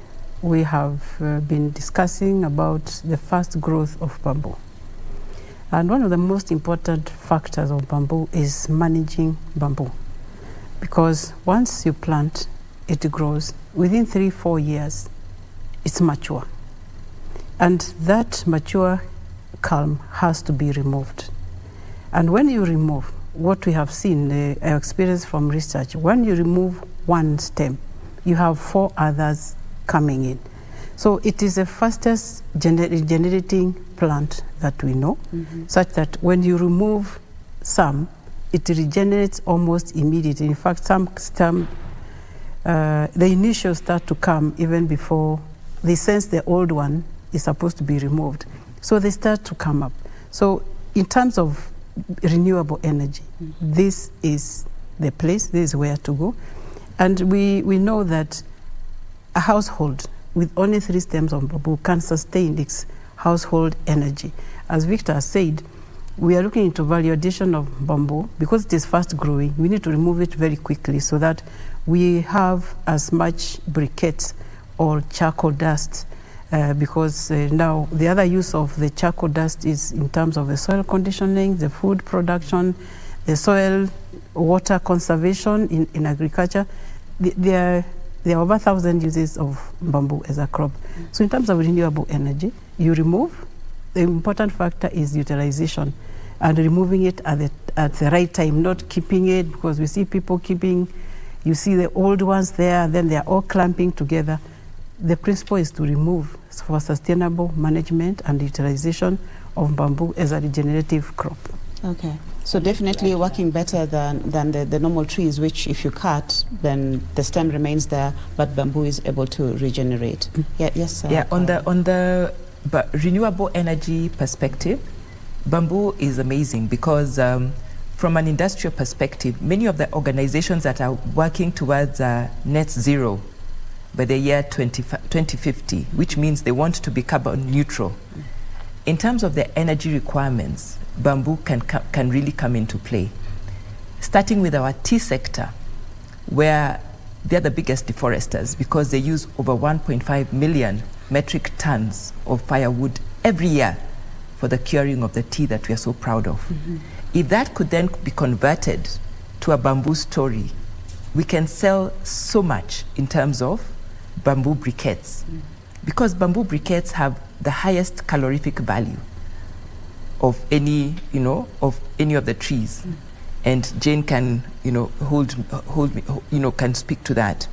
we have been discussing about the fast growth of bamboo. And one of the most important factors of bamboo is managing bamboo. Because once you plant, it grows. Within 3-4 years, it's mature. And that mature culm has to be removed. And when you remove, what we have seen, our experience from research, when you remove one stem, you have 4 others coming in. So it is the fastest generating plant that we know, such that when you remove some, it regenerates almost immediately. In fact, some stem, the initials start to come even before they sense the old one is supposed to be removed. So they start to come up. So in terms of renewable energy, this is the place, this is where to go. And we know that a household with only 3 stems of bamboo can sustain its household energy. As Victor said, we are looking into value addition of bamboo because it is fast growing. We need to remove it very quickly so that we have as much briquettes or charcoal dust because now the other use of the charcoal dust is in terms of the soil conditioning, the food production, the soil water conservation in agriculture. There are over 1,000 uses of bamboo as a crop. So in terms of renewable energy, you remove. The important factor is utilization and removing it at the right time, not keeping it, because we see people keeping, you see the old ones there, then they are all clamping together. The principle is to remove for sustainable management and utilization of bamboo as a regenerative crop. Okay. So definitely working better than the normal trees, which if you cut, then the stem remains there, but bamboo is able to regenerate. Yeah, yes, sir. Yeah, on the renewable energy perspective, bamboo is amazing because from an industrial perspective, many of the organizations that are working towards net zero by the year 2050, which means they want to be carbon neutral. In terms of the energy requirements, bamboo can really come into play. Starting with our tea sector, where they're the biggest deforesters because they use over 1.5 million metric tons of firewood every year for the curing of the tea that we are so proud of. If that could then be converted to a bamboo story, we can sell so much in terms of bamboo briquettes, because bamboo briquettes have the highest calorific value of any of the trees. And Jane can, can speak to that.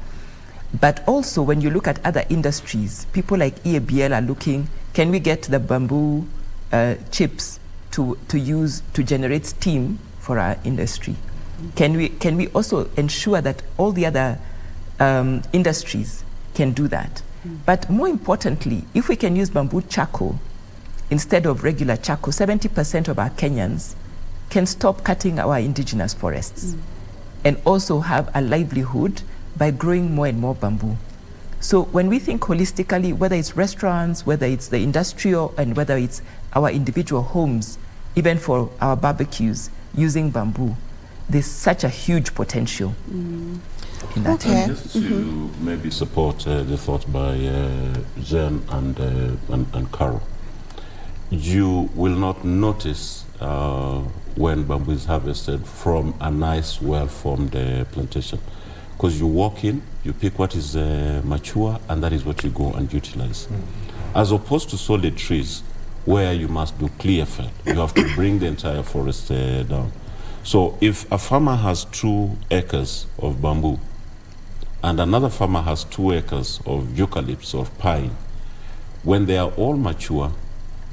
But also when you look at other industries, people like EABL are looking, can we get the bamboo chips to use to generate steam for our industry? Can we also ensure that all the other industries can do that? But more importantly, if we can use bamboo charcoal instead of regular charcoal, 70% of our Kenyans can stop cutting our indigenous forests and also have a livelihood by growing more and more bamboo. So when we think holistically, whether it's restaurants, whether it's the industrial, and whether it's our individual homes, even for our barbecues, using bamboo, there's such a huge potential in that. Okay. Just to maybe support the thought by Jen and Carol, you will not notice when bamboo is harvested from a nice, well-formed plantation. Because you walk in, you pick what is mature, and that is what you go and utilize. As opposed to solid trees, where you must do clear fell. You have to bring the entire forest down. So if a farmer has 2 acres of bamboo, and another farmer has 2 acres of eucalypts or pine, when they are all mature,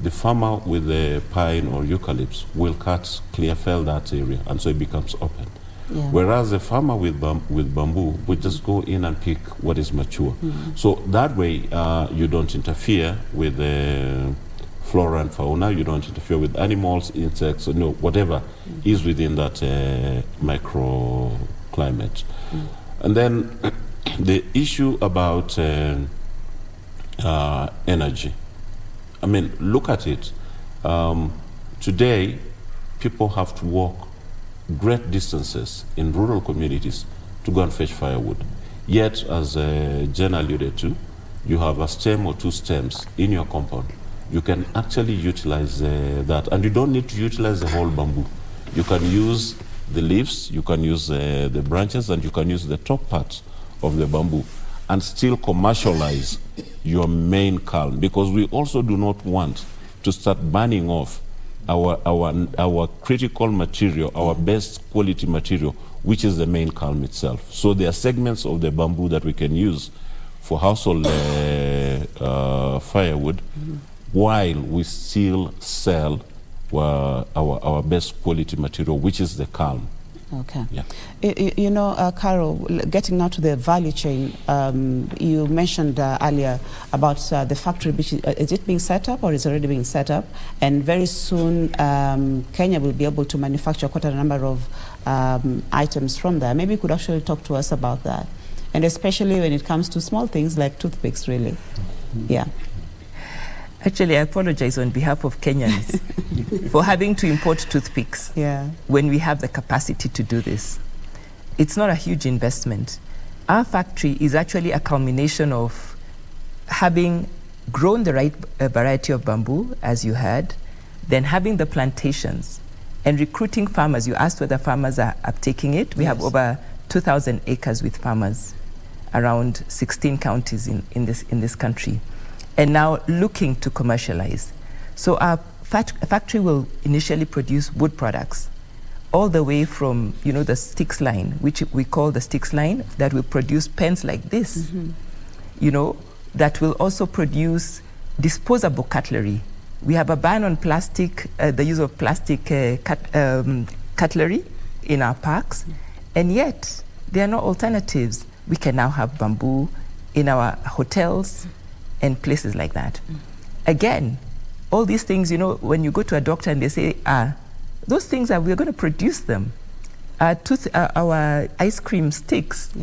the farmer with the pine or eucalypts will cut clear fell that area, and so it becomes open. Yeah. Whereas the farmer with bamboo would just go in and pick what is mature. So that way you don't interfere with the flora and fauna, you don't interfere with animals, insects, whatever is within that microclimate. And then the issue about energy. I mean, look at it. Today, people have to walk great distances in rural communities to go and fetch firewood. Yet, as Jen alluded to, you have a stem or 2 stems in your compound. You can actually utilize that, and you don't need to utilize the whole bamboo. You can use the leaves, you can use the branches, and you can use the top part of the bamboo and still commercialize your main culm, because we also do not want to start burning off our critical material, our best quality material, which is the main culm itself. So there are segments of the bamboo that we can use for household firewood, while we still sell our best quality material, which is the culm. Okay. Yeah. You know, Carol, getting now to the value chain, you mentioned earlier about the factory. Is it being set up or is already being set up? And very soon, Kenya will be able to manufacture quite a number of items from there. Maybe you could actually talk to us about that. And especially when it comes to small things like toothpicks, really. Yeah. Actually, I apologize on behalf of Kenyans for having to import toothpicks when we have the capacity to do this. It's not a huge investment. Our factory is actually a culmination of having grown the right variety of bamboo, as you heard, then having the plantations and recruiting farmers. You asked whether farmers are uptaking it. We have over 2,000 acres with farmers around 16 counties in this country. And now looking to commercialize. So our factory will initially produce wood products, all the way from, you know, the sticks line, which we call the sticks line, that will produce pens like this, you know, that will also produce disposable cutlery. We have a ban on plastic, the use of plastic cutlery in our parks, and yet there are no alternatives. We can now have bamboo in our hotels and places like that. Again, all these things, you know, when you go to a doctor and they say, those things we're going to produce them. Our ice cream sticks,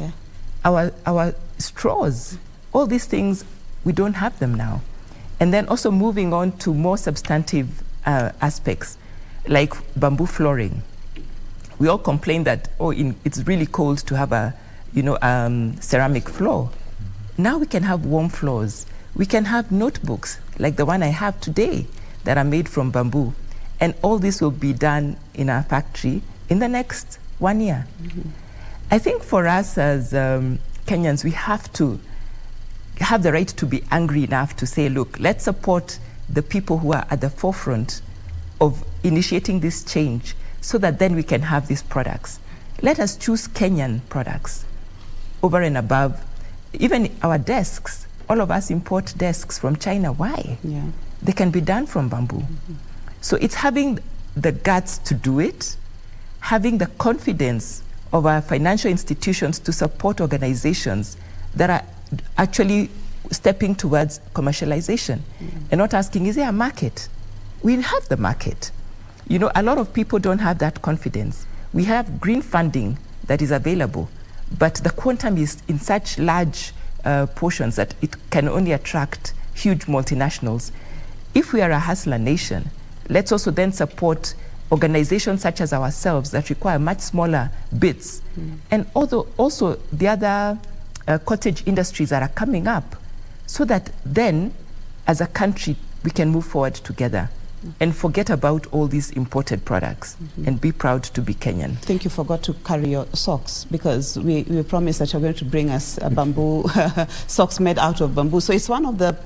our straws, all these things, we don't have them now. And then also moving on to more substantive aspects, like bamboo flooring. We all complain that, it's really cold to have a, ceramic floor. Now we can have warm floors. We can have notebooks like the one I have today that are made from bamboo. And all this will be done in our factory in the next 1 year. I think for us as Kenyans, we have to have the right to be angry enough to say, look, let's support the people who are at the forefront of initiating this change so that then we can have these products. Let us choose Kenyan products over and above. Even our desks, all of us import desks from China. Why? They can be done from bamboo. So it's having the guts to do it, having the confidence of our financial institutions to support organizations that are actually stepping towards commercialization and not asking, is there a market? We have the market. You know, a lot of people don't have that confidence. We have green funding that is available, but the quantum is in such large portions that it can only attract huge multinationals. If we are a hustler nation, let's also then support organizations such as ourselves that require much smaller bits. And also the other cottage industries that are coming up, so that then as a country we can move forward together and forget about all these imported products and be proud to be Kenyan. I think you forgot to carry your socks, because we promised that you're going to bring us a bamboo socks made out of bamboo. So it's one of the,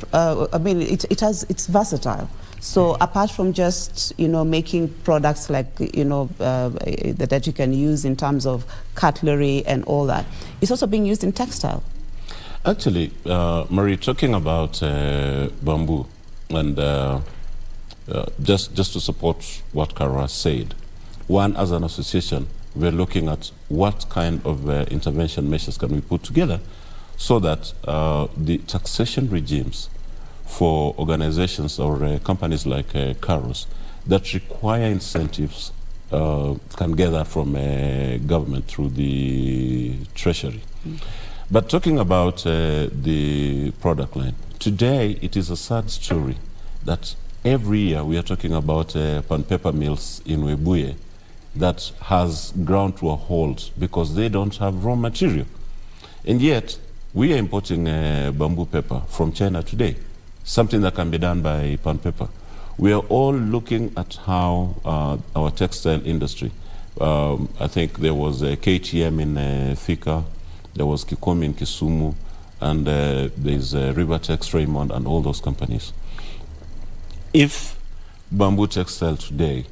it's versatile. So apart from just, making products like, that you can use in terms of cutlery and all that, it's also being used in textile. Actually, Marie, talking about bamboo, and just to support what Kara said, one, as an association, we're looking at what kind of intervention measures can we put together so that the taxation regimes for organizations or companies like Karos that require incentives can gather from government through the treasury. But talking about the product line, today it is a sad story that every year we are talking about pan paper mills in Webuye that has ground to a halt because they don't have raw material. And yet we are importing bamboo paper from China today, something that can be done by pan paper. We are all looking at how our textile industry, I think there was a KTM in Thika, there was Kikomi in Kisumu, and there's Rivertex, Raymond, and all those companies. If bamboo textile today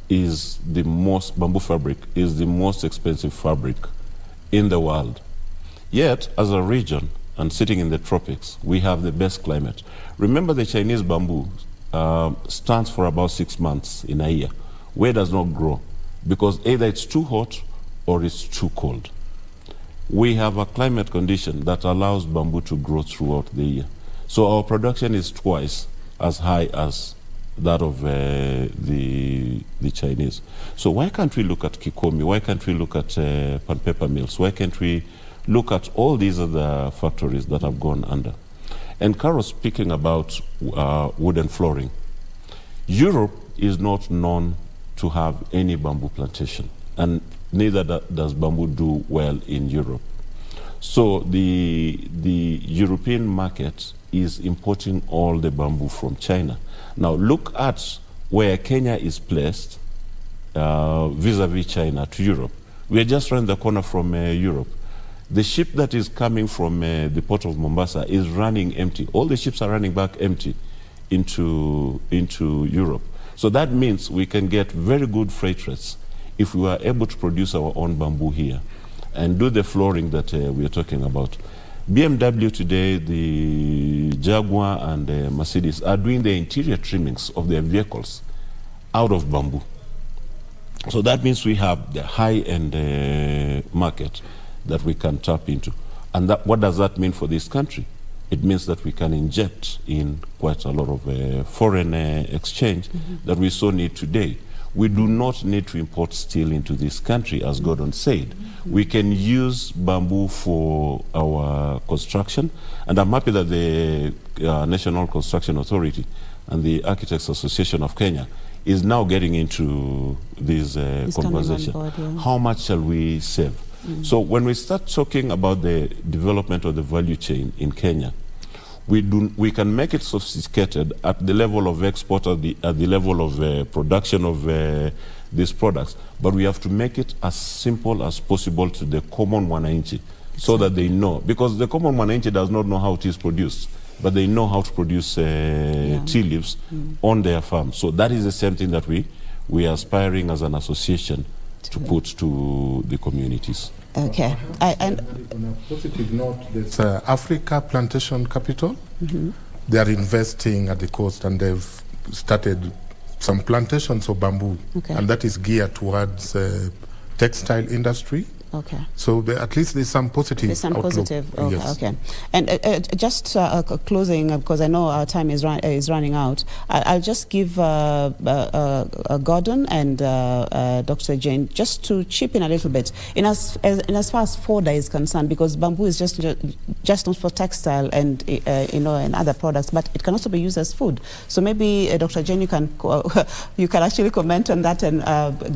is the most, bamboo fabric is the most expensive fabric in the world, yet as a region and sitting in the tropics, we have the best climate. Remember, the Chinese bamboo stands for about 6 months in a year, where it does not grow, because either it's too hot or it's too cold. We have a climate condition that allows bamboo to grow throughout the year. So our production is twice as high as that of the Chinese. So why can't we look at Kikomi? Why can't we look at pan paper mills? Why can't we look at all these other factories that have gone under? And Carol, speaking about wooden flooring, Europe is not known to have any bamboo plantation, and neither does bamboo do well in Europe. So the European market is importing all the bamboo from China. Now look at where Kenya is placed vis-a-vis China to Europe. We are just around the corner from Europe. The ship that is coming from the port of Mombasa is running empty. All the ships are running back empty into Europe. So that means we can get very good freight rates if we are able to produce our own bamboo here and do the flooring that we are talking about. BMW today, the Jaguar and Mercedes are doing the interior trimmings of their vehicles out of bamboo. So that means we have the high-end market that we can tap into. And what does that mean for this country? It means that we can inject in quite a lot of foreign exchange that we so need today. We do not need to import steel into this country, as Gordon said. We can use bamboo for our construction, and I'm happy that the National Construction Authority and the Architects Association of Kenya is now getting into this conversation. Board, yeah. How much shall we save? So when we start talking about the development of the value chain in Kenya, we can make it sophisticated at the level of export, at the level of production of these products, but we have to make it as simple as possible to the common wananchi, so that they know, because the common wananchi does not know how it is produced, but they know how to produce tea leaves on their farm. So that is the same thing that we are aspiring as an association to put to the communities. Okay. And on a positive note, there's Africa Plantation Capital. They are investing at the coast, and they've started some plantations of bamboo, and that is geared towards textile industry. Okay. So at least there's some positive. There's some outlook. positive. Okay. Yes. Okay. And just closing, because I know our time is running out. I'll just give Gordon and Dr. Jane just to chip in a little bit in as far as fodder is concerned, because bamboo is just not for textile and and other products, but it can also be used as food. So maybe Dr. Jane, you can actually comment on that, and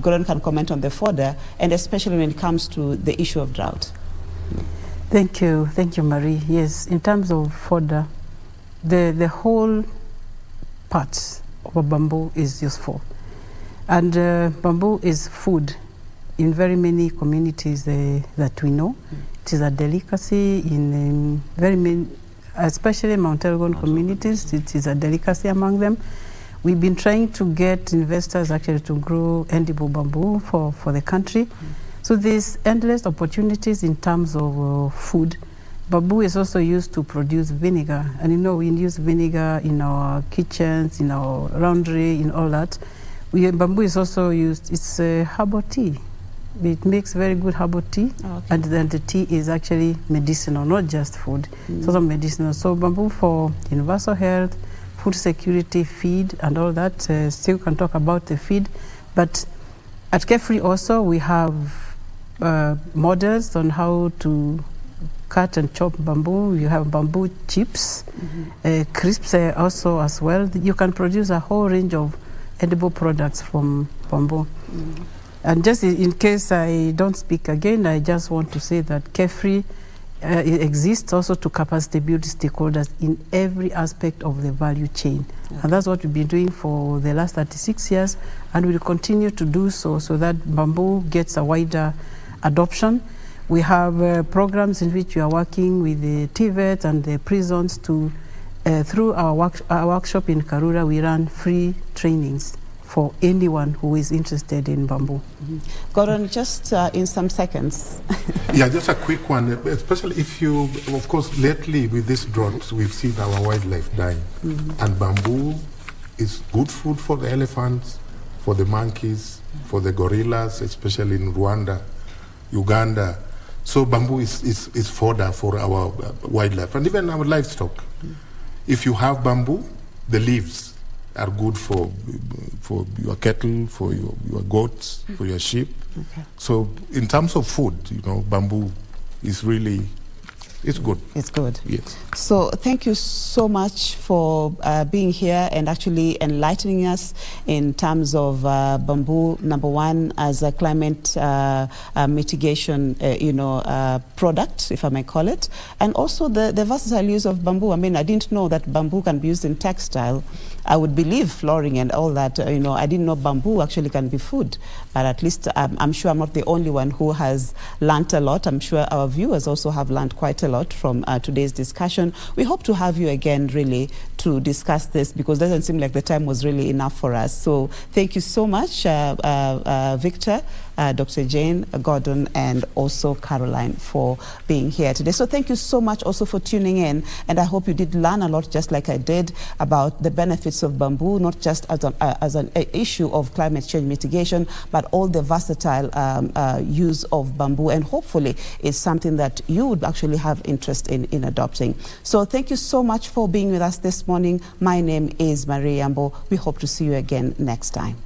Gordon can comment on the fodder, and especially when it comes to the issue of drought. Thank you, Marie. Yes, in terms of fodder, the whole part of a bamboo is useful, and bamboo is food in very many communities that we know. It is a delicacy in very many, especially Mount Elgon communities. It is a delicacy among them. We've been trying to get investors actually to grow edible bamboo for the country. So there's endless opportunities in terms of food. Bamboo is also used to produce vinegar. And we use vinegar in our kitchens, in our laundry, in all that. Bamboo is also used, it's herbal tea. It makes very good herbal tea. Oh, okay. And then the tea is actually medicinal, not just food. It's also medicinal. So bamboo for universal health, food security, feed, and all that. Still can talk about the feed. But at KEFRI also, we have models on how to cut and chop bamboo. You have bamboo chips, crisps also as well. You can produce a whole range of edible products from bamboo. And just in case I don't speak again, I just want to say that KEFRI exists also to capacity build stakeholders in every aspect of the value chain. Okay. And that's what we've been doing for the last 36 years, and we'll continue to do so that bamboo gets a wider adoption. We have programs in which we are working with the TVET and the prisons to, through our workshop in Karura, we run free trainings for anyone who is interested in bamboo. Gordon, just in some seconds. Yeah, just a quick one, especially if you, of course, lately with this drought, we've seen our wildlife dying. And bamboo is good food for the elephants, for the monkeys, for the gorillas, especially in Rwanda. Uganda. So bamboo is fodder for our wildlife and even our livestock. If you have bamboo, the leaves are good for your cattle, for your goats, for your sheep. Okay. So in terms of food, bamboo is really, it's good. It's good. Yes. So thank you so much for being here and actually enlightening us in terms of bamboo, number one, as a climate mitigation, product, if I may call it, and also the versatile use of bamboo. I mean, I didn't know that bamboo can be used in textile. I would believe flooring and all that, I didn't know bamboo actually can be food, but at least I'm sure I'm not the only one who has learnt a lot. I'm sure our viewers also have learnt quite a lot from today's discussion. We hope to have you again, really, to discuss this, because it doesn't seem like the time was really enough for us. So thank you so much, Victor, Dr. Jane, Gordon, and also Caroline for being here today. So thank you so much also for tuning in, and I hope you did learn a lot, just like I did, about the benefits of bamboo, not just as an issue of climate change mitigation, but all the versatile use of bamboo, and hopefully it's something that you would actually have interest in adopting. So thank you so much for being with us this morning. My name is Yambo. We hope to see you again next time.